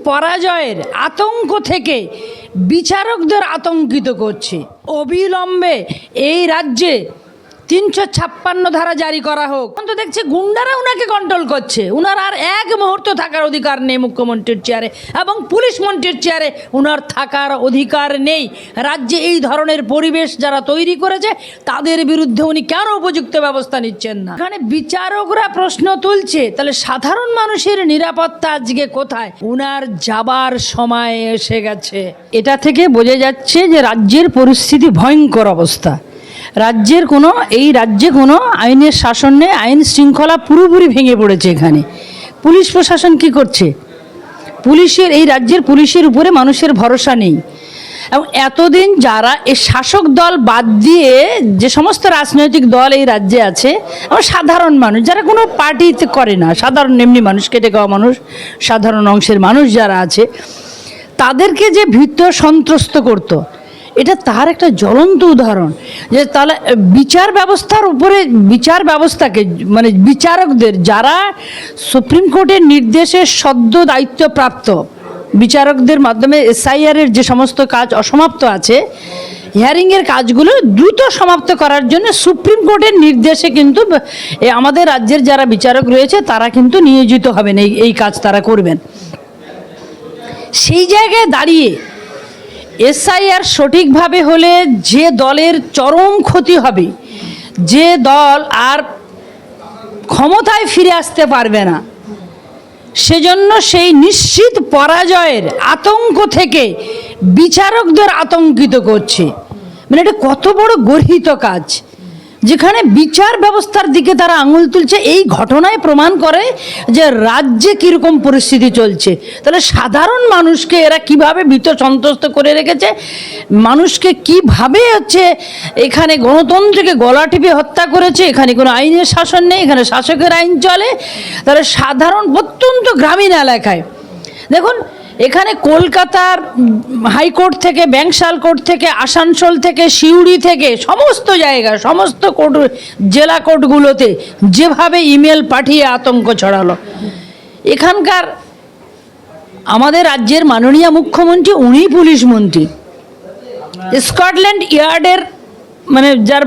পরাজয়ের আতঙ্ক থেকে বিচারকদের আতঙ্কিত করছে। অবিলম্বে এই রাজ্যে ৩৫৬ ধারা জারি করা হোক। তো দেখছে গুন্ডারা উনাকে কন্ট্রোল করছে, উনার আর এক মুহূর্ত থাকার অধিকার নেই মুখ্যমন্ত্রীর চেয়ারে, এবং পুলিশ মন্ত্রীর চেয়ারে উনার থাকার অধিকার নেই। রাজ্যে এই ধরনের পরিবেশ যারা তৈরি করেছে তাদের বিরুদ্ধে উনি কেন উপযুক্ত ব্যবস্থা নিচ্ছেন না? এখানে বিচারকরা প্রশ্ন তুলছে, তাহলে সাধারণ মানুষের নিরাপত্তা আজকে কোথায়? উনার যাবার সময় এসে গেছে। এটা থেকে বোঝা যাচ্ছে যে রাজ্যের পরিস্থিতি ভয়ঙ্কর অবস্থা। এই রাজ্যে কোনো আইনের শাসন নেই, আইন শৃঙ্খলা পুরোপুরি ভেঙে পড়েছে। এখানে পুলিশ প্রশাসন কি করছে? এই রাজ্যের পুলিশের উপরে মানুষের ভরসা নেই। এবং এতদিন যারা এই শাসক দল বাদ দিয়ে যে সমস্ত রাজনৈতিক দল এই রাজ্যে আছে, এবং সাধারণ মানুষ যারা কোনো পার্টিতে করে না, সাধারণ এমনি মানুষ, খেটে খাওয়া মানুষ, সাধারণ অংশের মানুষ যারা আছে, তাদেরকে যে ভীত সন্ত্রস্ত করতো, এটা তার একটা জ্বলন্ত উদাহরণ। যে তাহলে বিচার ব্যবস্থাকে মানে বিচারকদের, যারা সুপ্রিম কোর্টের নির্দেশে সদ্য দায়িত্বপ্রাপ্ত বিচারকদের মাধ্যমে এসআইআরের যে সমস্ত কাজ অসমাপ্ত আছে, হিয়ারিংয়ের কাজগুলো দ্রুত সমাপ্ত করার জন্য সুপ্রিম কোর্টের নির্দেশে কিন্তু আমাদের রাজ্যের যারা বিচারক রয়েছে তারা কিন্তু নিয়োজিত হবেন, এই কাজ তারা করবেন। সেই জায়গায় দাঁড়িয়ে এসআইআর সঠিকভাবে হলে যে দলের চরম ক্ষতি হবে, যে দল আর ক্ষমতায় ফিরে আসতে পারবে না, সেজন্য সেই নিশ্চিত পরাজয়ের আতঙ্ক থেকে বিচারকদের আতঙ্কিত করছে। মানে এটা কত বড় গর্হিত কাজ, যেখানে বিচার ব্যবস্থার দিকে তারা আঙুল তুলছে। এই ঘটনায় প্রমাণ করে যে রাজ্যে কীরকম পরিস্থিতি চলছে। তাহলে সাধারণ মানুষকে এরা কিভাবে ভীত সন্ত্রস্ত করে রেখেছে, মানুষকে কিভাবে এখানে গণতন্ত্রকে গলা টিপে হত্যা করেছে। এখানে কোনো আইনের শাসন নেই, এখানে শাসকের আইন চলে। তাহলে সাধারণ প্রত্যন্ত গ্রামীণ এলাকায় দেখুন, এখানে কলকাতার হাইকোর্ট থেকে, ব্যাংশাল কোর্ট থেকে, আসানসোল থেকে, সিউড়ি থেকে, সমস্ত জায়গায়, সমস্ত কোর্ট, জেলা কোর্টগুলোতে যেভাবে ইমেল পাঠিয়ে আতঙ্ক ছড়ালো। এখানকার আমাদের রাজ্যের মাননীয় মুখ্যমন্ত্রী, উনি পুলিশ মন্ত্রী। স্কটল্যান্ড ইয়ার্ডের মানে যার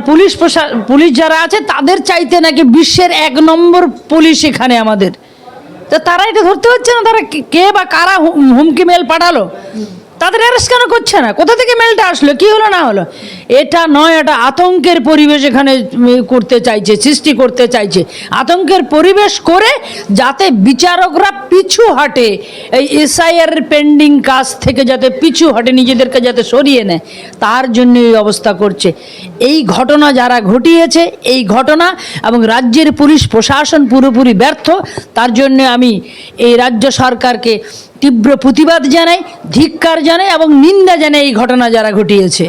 পুলিশ যারা আছে তাদের চাইতে নাকি বিশ্বের 1 নম্বর পুলিশ এখানে আমাদের। তো তারা এটা ধরতে হচ্ছে না, তারা কে বা কারা হুমকি মেল পাঠালো, তাদের অ্যারেস্ট কেন করছে না? কোথা থেকে মেলটা আসলো, কি হলো না হলো? এটা নয়, এটা আতঙ্কের পরিবেশ এখানে সৃষ্টি করতে চাইছে। আতঙ্কের পরিবেশ করে যাতে বিচারকরা পিছু হটে, এই এসআইআর পেন্ডিং কাজ থেকে যাতে পিছু হটে, নিজেদেরকে যাতে সরিয়ে নেয়, তার জন্য এই অবস্থা করছে। এই ঘটনা যারা ঘটিয়েছে, এই ঘটনা এবং রাজ্যের পুলিশ প্রশাসন পুরোপুরি ব্যর্থ। তার জন্য আমি এই রাজ্য সরকারকে তীব্র প্রতিবাদ জানাই, ধিক্কার জানাই এবং নিন্দা জানাই এই ঘটনা যারা ঘটিয়েছে।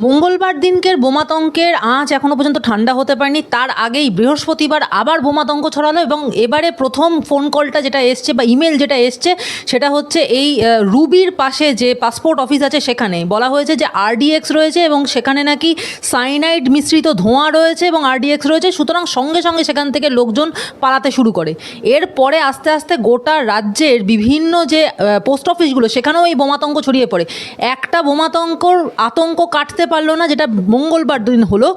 মঙ্গলবার দিনকের বোমাতঙ্কের আঁচ এখনও পর্যন্ত ঠান্ডা হতে পারেনি। তার আগেই বৃহস্পতিবার আবার বোমাতঙ্ক ছড়ালো, এবং এবারে প্রথম ফোন কলটা যেটা এসছে বা ইমেল যেটা এসছে সেটা হচ্ছে এই রুবির পাশে যে পাসপোর্ট অফিস আছে সেখানে বলা হয়েছে যে আরডিএক্স রয়েছে, এবং সেখানে নাকি সাইনাইড মিশ্রিত ধোঁয়া রয়েছে এবং আরডিএক্স রয়েছে। সুতরাং সঙ্গে সঙ্গে সেখান থেকে লোকজন পালাতে শুরু করে। এরপরে আস্তে আস্তে গোটা রাজ্যের বিভিন্ন যে পোস্ট অফিসগুলো সেখানেও এই বোমাতঙ্ক ছড়িয়ে পড়ে। একটা বোমাতঙ্কর আতঙ্ক কাটতে পারলো না, যেটা মঙ্গলবার দিন হলো।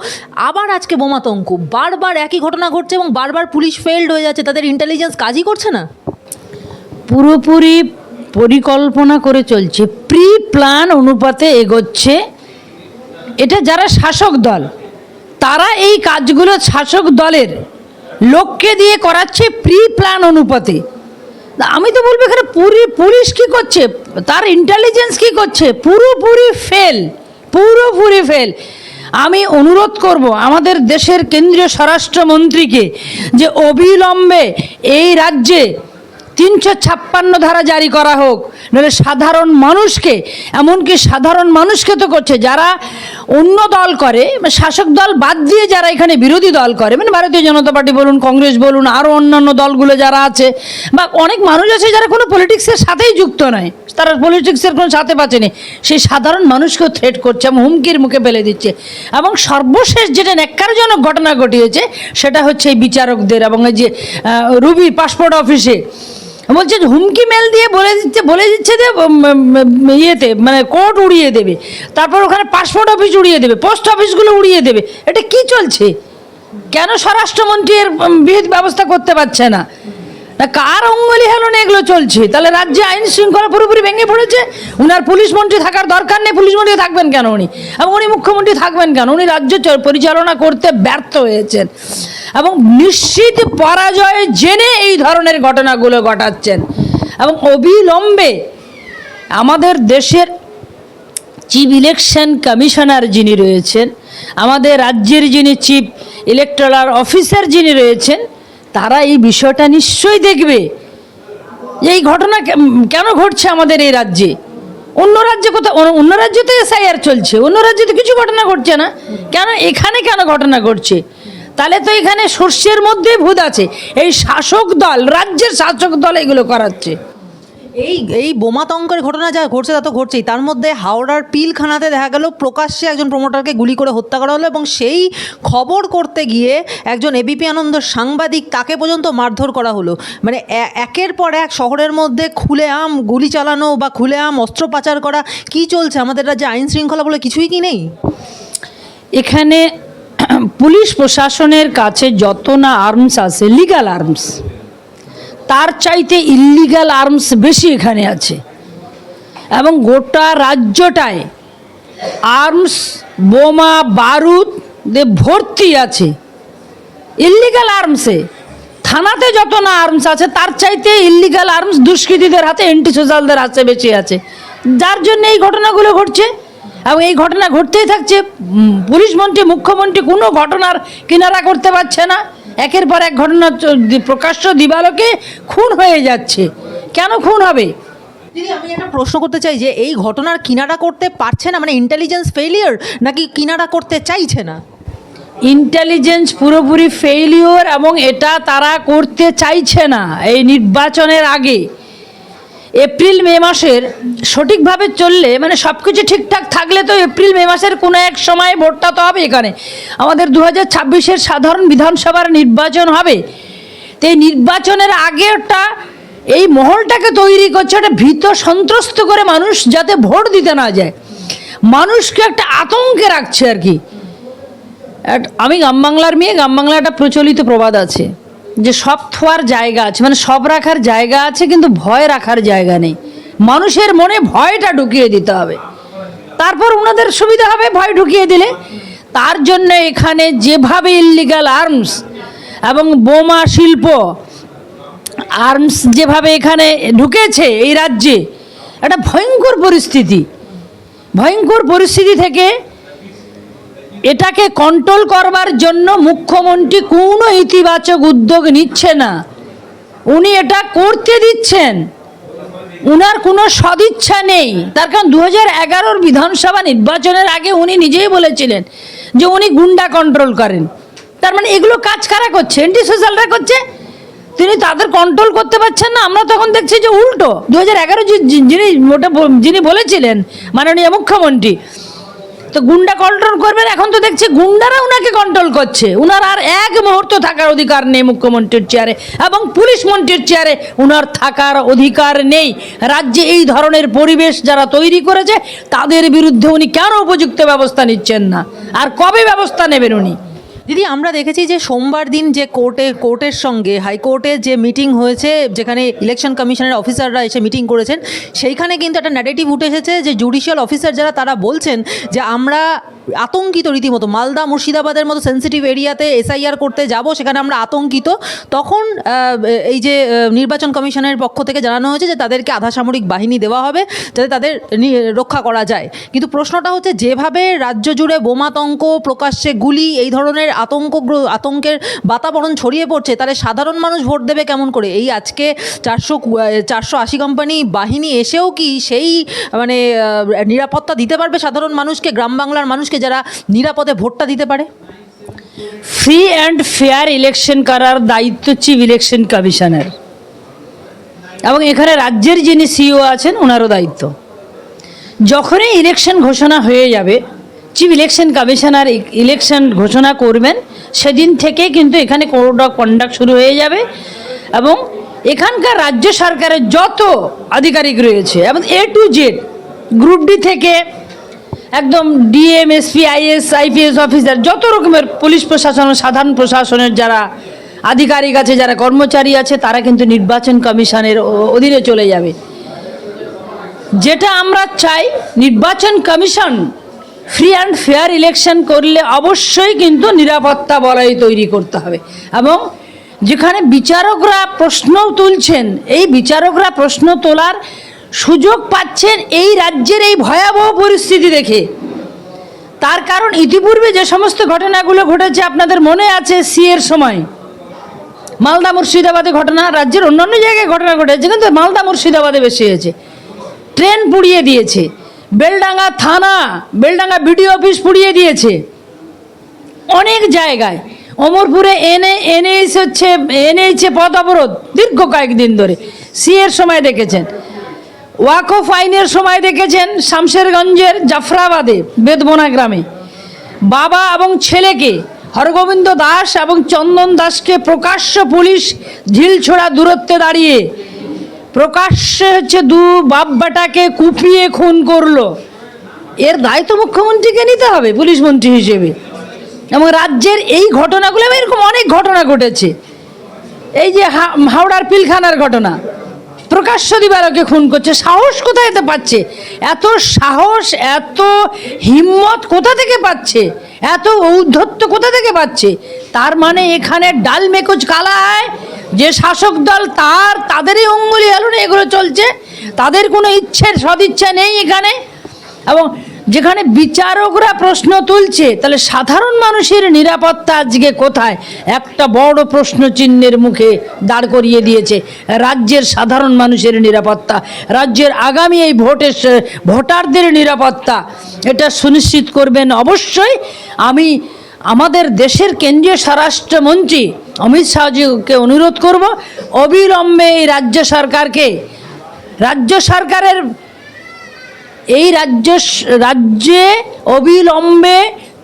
আবার আজকে বোমাতঙ্ক, বারবার একই ঘটনা ঘটছে এবং বারবার পুলিশ ফেলড হয়ে যাচ্ছে, তাদের ইন্টেলিজেন্স কাজই করছে না। পুরোপুরি পরিকল্পনা করে চলছে, প্রি প্ল্যান অনুপাতে এগোচ্ছে। এটা যারা শাসক দল, তারা এই কাজগুলো শাসক দলের লোককে দিয়ে করাচ্ছে প্রি প্ল্যান অনুপাতে। আমি তো বলবো এখানে পুলিশ কি করছে, তার ইন্টেলিজেন্স কি করছে, পুরোপুরি ফেল। আমি অনুরোধ করব আমাদের দেশের কেন্দ্রীয় স্বরাষ্ট্রমন্ত্রীকে যে অবিলম্বে এই রাজ্যে ৩৫৬ ধারা জারি করা হোক। নাহলে সাধারণ মানুষকে, এমনকি সাধারণ মানুষকে তো করছে যারা অন্য দল করে, শাসক দল বাদ দিয়ে যারা এখানে বিরোধী দল করে, মানে ভারতীয় জনতা পার্টি বলুন, কংগ্রেস বলুন, আরও অন্যান্য দলগুলো যারা আছে, বা অনেক মানুষ আছে যারা কোনো পলিটিক্সের সাথেই যুক্ত নয়, তারা পলিটিক্সের কোনো সাথে পাচ্ছেনি, সেই সাধারণ মানুষকেও থ্রেট করছে এবং হুমকির মুখে ফেলে দিচ্ছে। এবং সর্বশেষ যেটা ন্যাক্কারজনক ঘটনা ঘটিয়েছে সেটা হচ্ছে এই বিচারকদের এবং এই যে রুবি পাসপোর্ট অফিসে বলছে হুমকি মেল দিয়ে বলে দিচ্ছে যে ইয়েতে মানে কোর্ট উড়িয়ে দেবে, তারপর ওখানে পাসপোর্ট অফিস উড়িয়ে দেবে, পোস্ট অফিসগুলো উড়িয়ে দেবে। এটা কি চলছে? কেন স্বরাষ্ট্রমন্ত্রী এর বিহিত ব্যবস্থা করতে পারছে না? কার অঙ্গলি হেলনে এগুলো চলছে? তাহলে রাজ্যে আইন শৃঙ্খলা পুরোপুরি ভেঙে পড়েছে। উনার পুলিশ মন্ত্রী থাকার দরকার নেই, পুলিশ মন্ত্রী থাকবেন কেন উনি? এবং উনি মুখ্যমন্ত্রী থাকবেন কেন? উনি রাজ্য পরিচালনা করতে ব্যর্থ হয়েছেন এবং নিশ্চিত পরাজয় জেনে এই ধরনের ঘটনাগুলো ঘটাচ্ছেন। এবং অবিলম্বে আমাদের দেশের চিফ ইলেকশন কমিশনার যিনি রয়েছেন, আমাদের রাজ্যের যিনি চিফ ইলেকটোরাল অফিসার যিনি রয়েছেন, তারা এই বিষয়টা নিশ্চয়ই দেখবে এই ঘটনা কেন ঘটছে আমাদের এই রাজ্যে। অন্য রাজ্যে কোথাও, অন্য রাজ্যে তো এসআইআর চলছে, অন্য রাজ্যে তো কিছু ঘটনা ঘটছে না, কেন এখানে কেন ঘটনা ঘটছে? তাহলে তো এখানে শস্যের মধ্যে ভূত আছে। এই শাসক দল, রাজ্যের শাসক দল এগুলো করাচ্ছে। এই বোমাতঙ্কের ঘটনা যা ঘটছে তা তো ঘটছেই, তার মধ্যে হাওড়ার পিলখানাতে দেখা গেল প্রকাশ্যে একজন প্রমোটারকে গুলি করে হত্যা করা হলো এবং সেই খবর করতে গিয়ে একজন এবিপি আনন্দ সাংবাদিক, তাকে পর্যন্ত মারধর করা হলো। মানে একের পর এক শহরের মধ্যে খুলেআম গুলি চালানো বা খুলেআম অস্ত্র পাচার করা। কি চলছে আমাদের রাজ্যে? আইন শৃঙ্খলা বলে কিছুই কি নেই? এখানে পুলিশ প্রশাসনের কাছে যত না আর্মস আছে, লিগ্যাল আর্মস, তার চাইতে ইল্লিগাল আর্মস বেশি এখানে আছে। এবং গোটা রাজ্যটায় আর্মস, বোমা বারুদ দিয়ে ভর্তি আছে, ইল্লিগাল আর্মসে। থানাতে যত না আর্মস আছে, তার চাইতে ইল্লিগাল আর্মস দুষ্কৃতীদের হাতে, অ্যান্টি সোশ্যালদের হাতে বেশি আছে, যার জন্য এই ঘটনাগুলো ঘটছে এবং এই ঘটনা ঘটতেই থাকছে। পুলিশ মন্ত্রী, মুখ্যমন্ত্রী কোনো ঘটনার কিনারা করতে পারছে না। একের পর এক ঘটনা প্রকাশ্য দিবালোকে খুন হয়ে যাচ্ছে। কেন খুন হবে? দিদি, আমি একটা প্রশ্ন করতে চাই যে এই ঘটনার কিনারা করতে পারছে না, মানে ইন্টেলিজেন্স ফেইলিওর, নাকি কিনারা করতে চাইছে না? ইন্টেলিজেন্স পুরোপুরি ফেইলিওর, এবং এটা তারা করতে চাইছে না। এই নির্বাচনের আগে এপ্রিল মে মাসের সঠিকভাবে চললে, মানে সব কিছু ঠিকঠাক থাকলে তো এপ্রিল মে মাসের কোনো এক সময় ভোটটা তো হবে। এখানে আমাদের 2026-এর সাধারণ বিধানসভার নির্বাচন হবে। তো এই নির্বাচনের আগে ওটা এই মহলটাকে তৈরি করছে, ওটা ভীত সন্ত্রস্ত করে মানুষ যাতে ভোট দিতে না যায়, মানুষকে একটা আতঙ্কে রাখছে আর কি। আমি গ্রাম বাংলার মেয়ে, গ্রাম বাংলা একটা প্রচলিত প্রবাদ আছে যে সব থোয়ার জায়গা আছে, মানে সব রাখার জায়গা আছে কিন্তু ভয় রাখার জায়গা নেই। মানুষের মনে ভয়টা ঢুকিয়ে দিতে হবে, তারপর ওনাদের সুবিধা হবে ভয় ঢুকিয়ে দিলে। তার জন্য এখানে যেভাবে ইল্লিগাল আর্মস এবং বোমা শিল্প আর্মস যেভাবে এখানে ঢুকেছে এই রাজ্যে, একটা ভয়ঙ্কর পরিস্থিতি থেকে এটাকে কন্ট্রোল করবার জন্য মুখ্যমন্ত্রী কোনো ইতিবাচক উদ্যোগ নিচ্ছে না। উনি এটা করতে দিচ্ছেন, উনার কোনো সদিচ্ছা নেই। তার কারণ 2011-র বিধানসভা নির্বাচনের আগে উনি নিজেই বলেছিলেন যে উনি গুন্ডা কন্ট্রোল করেন। তার মানে এগুলো কাজ কারা করছে? অ্যান্টি সোশ্যালরা করছে। তিনি তাদের কন্ট্রোল করতে পারছেন না। আমরা তখন দেখছি যে উল্টো 2011 যিনি বলেছিলেন মাননীয় মুখ্যমন্ত্রী, তো গুন্ডা কন্ট্রোল করবেন, এখন তো দেখছি গুন্ডারা উনাকে কন্ট্রোল করছে। উনার আর এক মুহূর্ত থাকার অধিকার নেই মুখ্যমন্ত্রীর চেয়ারে, এবং পুলিশ মন্ত্রীর চেয়ারে উনার থাকার অধিকার নেই। রাজ্যে এই ধরনের পরিবেশ যারা তৈরি করেছে তাদের বিরুদ্ধে উনি কেন উপযুক্ত ব্যবস্থা নিচ্ছেন না, আর কবে ব্যবস্থা নেবেন উনি? দিদি, আমরা দেখেছি যে সোমবার দিন যে কোর্টের সঙ্গে হাইকোর্টের যে মিটিং হয়েছে, যেখানে ইলেকশন কমিশনের অফিসাররা এসে মিটিং করেছেন, সেইখানে কিন্তু একটা ন্যারেটিভ উঠে এসেছে যে জুডিশিয়াল অফিসার যারা, তারা বলছেন যে আমরা আতঙ্কিত রীতিমতো। মালদা, মুর্শিদাবাদের মতো সেন্সিটিভ এরিয়াতে এসআইআর করতে যাব, সেখানে আমরা আতঙ্কিত। তখন এই যে নির্বাচন কমিশনের পক্ষ থেকে জানানো হয়েছে যে তাদেরকে আধা সামরিক বাহিনী দেওয়া হবে যাতে তাদের রক্ষা করা যায়। কিন্তু প্রশ্নটা হচ্ছে, যেভাবে রাজ্য জুড়ে বোমাতঙ্ক, প্রকাশ্যে গুলি, এই ধরনের আতঙ্কের বাতাবরণ ছড়িয়ে পড়ছে, তাহলে সাধারণ মানুষ ভোট দেবে কেমন করে? এই আজকে 480 কোম্পানি বাহিনী এসেও কি সেই মানে নিরাপত্তা দিতে পারবে সাধারণ মানুষকে, গ্রাম বাংলার মানুষকে, যারা নিরাপদে ভোটটা দিতে পারে? ফ্রি অ্যান্ড ফেয়ার ইলেকশন করার দায়িত্ব চিফ ইলেকশন কমিশনের, এবং এখানে রাজ্যের যিনি সিইও আছেন ওনারও দায়িত্ব। যখনই ইলেকশন ঘোষণা হয়ে যাবে, চিফ ইলেকশন কমিশনার ইলেকশন ঘোষণা করবেন, সেদিন থেকে কিন্তু এখানে কোড অফ কন্ডাক্ট শুরু হয়ে যাবে এবং এখানকার রাজ্য সরকারের যত আধিকারিক রয়েছে এবং A to Z, group D থেকে একদম DM, SP, is, IPS officer, যত রকমের পুলিশ প্রশাসন, সাধারণ প্রশাসনের যারা আধিকারিক আছে, যারা কর্মচারী আছে, তারা কিন্তু নির্বাচন কমিশনের অধীনে চলে যাবে। যেটা আমরা চাই, নির্বাচন commission free and fair election করলে অবশ্যই কিন্তু নিরাপত্তা বলয় তৈরি করতে হবে। এবং যেখানে বিচারকরা প্রশ্ন তুলছেন, এই বিচারকরা প্রশ্ন তোলার সুযোগ পাচ্ছেন এই রাজ্যের এই ভয়াবহ পরিস্থিতি দেখে। তার কারণ ইতিপূর্বে যে সমস্ত ঘটনাগুলো ঘটেছে আপনাদের মনে আছে, সিএর সময় মালদা মুর্শিদাবাদে ঘটনা, রাজ্যের অন্যান্য জায়গায় ঘটনা ঘটেছে, কিন্তু মালদা মুর্শিদাবাদে বেশি হয়েছে। ট্রেন পুড়িয়ে দিয়েছে, বেলডাঙ্গা থানা, বেলডাঙ্গা বিডিও অফিস পুড়িয়ে দিয়েছে, অনেক জায়গায়। অমরপুরে এনএইচে পথ অবরোধ দীর্ঘ কয়েকদিন ধরে, সিএর সময় দেখেছেন। ওয়াকফ আইনের সময় দেখেছেন শামশেরগঞ্জের জাফরাবাদে বেদবনা গ্রামে বাবা এবং ছেলেকে, হরগোবিন্দ দাস এবং চন্দন দাসকে প্রকাশ্য পুলিশ ঢিলছোড়া দূরত্বে দাঁড়িয়ে প্রকাশ্যে দু বাপ বেটাকে কুপিয়ে খুন করলো। এর দায় তো মুখ্যমন্ত্রীকে নিতে হবে পুলিশ মন্ত্রী হিসেবে। এবং রাজ্যের এই ঘটনাগুলো, এরকম অনেক ঘটনা ঘটেছে। এই যে হাওড়ার পিলখানার ঘটনা, প্রকাশ্য দিবালোকে খুন করছে, সাহস কোথায় এতে পাচ্ছে? এত সাহস, এত হিম্মত কোথা থেকে পাচ্ছে? এত ঔদ্ধত্য কোথা থেকে পাচ্ছে? তার মানে এখানে ডাল মেকুচ কালা হয়, যে শাসক দল তাদেরই অঙ্গুলি হেলনে এগুলো চলছে, তাদের কোনো সদিচ্ছা নেই এখানে। এবং যেখানে বিচারকরা প্রশ্ন তুলছে, তাহলে সাধারণ মানুষের নিরাপত্তা আজকে কোথায়? একটা বড় প্রশ্ন চিহ্নের মুখে দাঁড় করিয়ে দিয়েছে রাজ্যের সাধারণ মানুষের নিরাপত্তা, রাজ্যের আগামী এই ভোটারদের নিরাপত্তা। এটা সুনিশ্চিত করবেন অবশ্যই। আমি আমাদের দেশের কেন্দ্রীয় স্বরাষ্ট্রমন্ত্রী অমিত শাহজিকে অনুরোধ করব, অবিলম্বে এই রাজ্য সরকারের এই রাজ্যে অবিলম্বে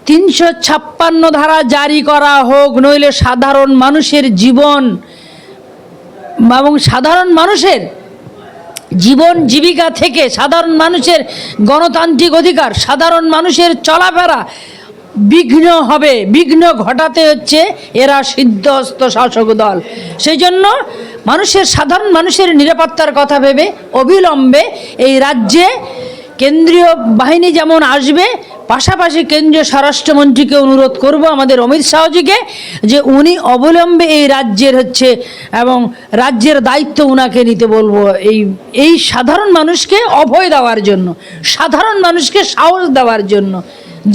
356 ধারা জারি করা হোক, নইলে সাধারণ মানুষের জীবন এবং সাধারণ মানুষের জীবন জীবিকা থেকে, সাধারণ মানুষের গণতান্ত্রিক অধিকার, সাধারণ মানুষের চলাফেরা বিঘ্ন হবে। বিঘ্ন ঘটাতে হচ্ছে এরা সিদ্ধহস্ত শাসক দল। সেই জন্য সাধারণ মানুষের নিরাপত্তার কথা ভেবে অবিলম্বে এই রাজ্যে কেন্দ্রীয় বাহিনী যেমন আসবে, পাশাপাশি কেন্দ্রীয় স্বরাষ্ট্রমন্ত্রীকে অনুরোধ করব, আমাদের অমিত শাহজিকে, যে উনি অবিলম্বে এই রাজ্যের এবং রাজ্যের দায়িত্ব উনাকে নিতে বলবো। এই সাধারণ মানুষকে অভয় দেওয়ার জন্য, সাধারণ মানুষকে সাহস দেওয়ার জন্য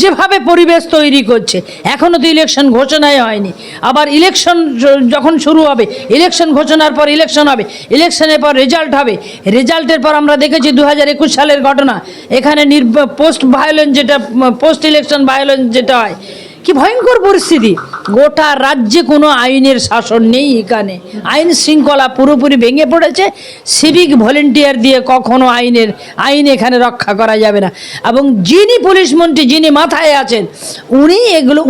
যেভাবে পরিবেশ তৈরি করছে। এখনও তো ইলেকশন ঘোষণাই হয়নি, আবার ইলেকশন যখন শুরু হবে, ইলেকশন ঘোষণার পর ইলেকশন হবে, ইলেকশনের পর রেজাল্ট হবে, রেজাল্টের পর আমরা দেখেছি 2021 সালের ঘটনা, এখানে পোস্ট ইলেকশন ভায়োলেন্স যেটা হয়, কি ভয়ঙ্কর পরিস্থিতি। গোটা রাজ্যে কোনো আইনের শাসন নেই, এখানে আইন শৃঙ্খলা পুরোপুরি ভেঙে পড়েছে। সিভিক ভলেন্টিয়ার দিয়ে কখনো আইন এখানে রক্ষা করা যাবে না। এবং যিনি পুলিশ মন্ত্রী, যিনি মাথায় আছেন,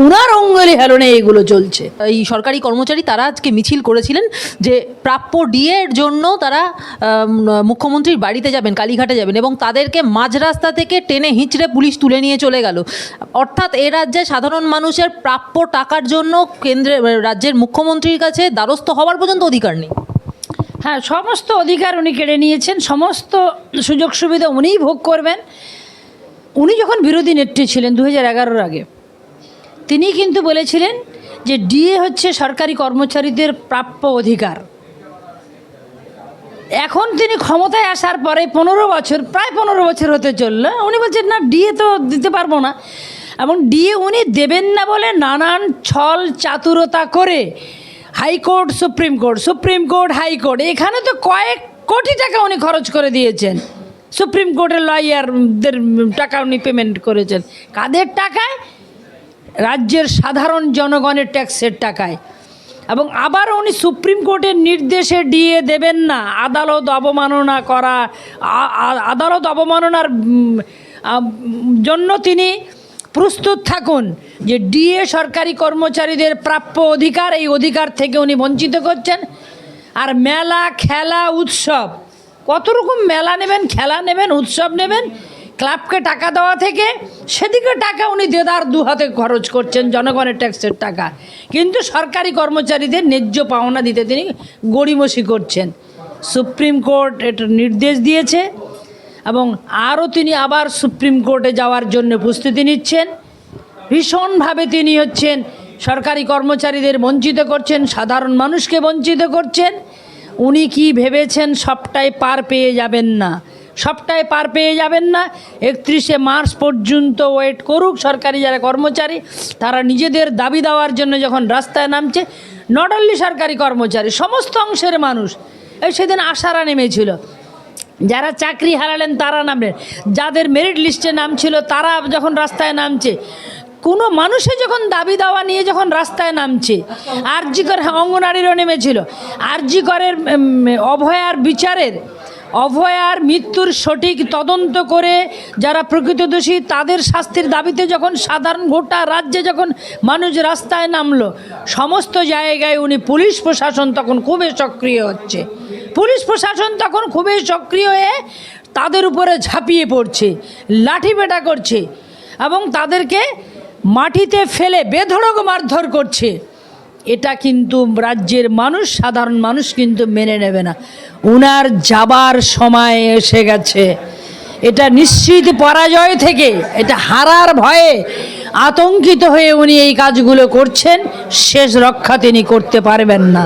উনার অঙ্গুলি হেলনে এগুলো চলছে। এই সরকারি কর্মচারী তারা আজকে মিছিল করেছিলেন যে প্রাপ্য ডিএর জন্য তারা মুখ্যমন্ত্রীর বাড়িতে যাবেন, কালীঘাটে যাবেন, এবং তাদেরকে মাঝ রাস্তা থেকে টেনে হিঁচড়ে পুলিশ তুলে নিয়ে চলে গেল। অর্থাৎ এ রাজ্যে সাধারণ মানুষের প্রাপ্য টাকার জন্য রাজ্যের মুখ্যমন্ত্রীর কাছে দ্বারস্থ হওয়ার পর্যন্ত অধিকার নেই। হ্যাঁ, সমস্ত অধিকার উনি কেড়ে নিয়েছেন, সমস্ত সুযোগ সুবিধা উনিই ভোগ করবেন। উনি যখন বিরোধী নেত্রী ছিলেন 2011-র আগে, তিনি কিন্তু বলেছিলেন যে ডিএ হচ্ছে সরকারি কর্মচারীদের প্রাপ্য অধিকার। এখন তিনি ক্ষমতায় আসার পরে প্রায় 15 বছর হতে চলল, উনি বলছেন না, ডিএ তো দিতে পারবো না। এবং ডিএ উনি দেবেন না বলে নানান ছল চাতুরতা করে হাইকোর্ট, সুপ্রিম কোর্ট, হাইকোর্ট, এখানে তো কয়েক কোটি টাকা উনি খরচ করে দিয়েছেন। সুপ্রিম কোর্টের লয়ারদের টাকা উনি পেমেন্ট করেছেন। কাদের টাকায়? রাজ্যের সাধারণ জনগণের ট্যাক্সের টাকায়। এবং আবার উনি সুপ্রিম কোর্টের নির্দেশে ডিএ দেবেন না। আদালত অবমাননার জন্য তিনি প্রস্তুত থাকুন যে ডিএ সরকারি কর্মচারীদের প্রাপ্য অধিকার, এই অধিকার থেকে উনি বঞ্চিত করছেন। আর মেলা, খেলা, উৎসব, কত রকম মেলা নেবেন, খেলা নেবেন, উৎসব নেবেন, ক্লাবকে টাকা দেওয়া থেকে সেদিকে টাকা উনি দেদার দু হাতে খরচ করছেন, জনগণের ট্যাক্সের টাকা। কিন্তু সরকারি কর্মচারীদের ন্যায্য পাওনা দিতে তিনি গড়িমসি করছেন। সুপ্রিম কোর্ট এটা নির্দেশ দিয়েছে এবং আরও তিনি আবার সুপ্রিম কোর্টে যাওয়ার জন্য প্রস্তুতি নিচ্ছেন। ভীষণভাবে তিনি সরকারি কর্মচারীদের বঞ্চিত করছেন, সাধারণ মানুষকে বঞ্চিত করছেন। উনি কি ভেবেছেন সবটাই পার পেয়ে যাবেন না, সবটাই পার পেয়ে যাবেন না। 31শে মার্চ পর্যন্ত ওয়েট করুক সরকারি যারা কর্মচারী, তারা নিজেদের দাবি দেওয়ার জন্য যখন রাস্তায় নামছে, নট অনলি সরকারি কর্মচারী, সমস্ত অংশের মানুষ। এই সেদিন আশারা নেমেছিল, যারা চাকরি হারালেন তারা নামলেন, যাদের মেরিট লিস্টে নাম ছিল তারা যখন রাস্তায় নামছে, কোনো মানুষে যখন দাবি দাওয়া নিয়ে যখন রাস্তায় নামছে, আরজি কর অঙ্গনারীরও নেমেছিল, আরজি করের অভয়ার বিচারের, অভয়ার মৃত্যুর সঠিক তদন্ত করে যারা প্রকৃত দোষী তাদের শাস্তির দাবিতে যখন সাধারণ গোটা রাজ্যে যখন মানুষ রাস্তায় নামলো, সমস্ত জায়গায় উনি পুলিশ প্রশাসন তখন খুবই সক্রিয় হচ্ছে, পুলিশ প্রশাসন তখন খুবই সক্রিয় হয়ে তাদের উপরে ঝাঁপিয়ে পড়ছে, লাঠিপেটা করছে এবং তাদেরকে মাটিতে ফেলে বেধড়ক মারধর করছে। এটা কিন্তু রাজ্যের মানুষ, সাধারণ মানুষ কিন্তু মেনে নেবে না। উনার যাবার সময় এসে গেছে। এটা নিশ্চিত পরাজয় থেকে, এটা হারার ভয়ে আতঙ্কিত হয়ে উনি এই কাজগুলো করছেন। শেষ রক্ষা তিনি করতে পারবেন না।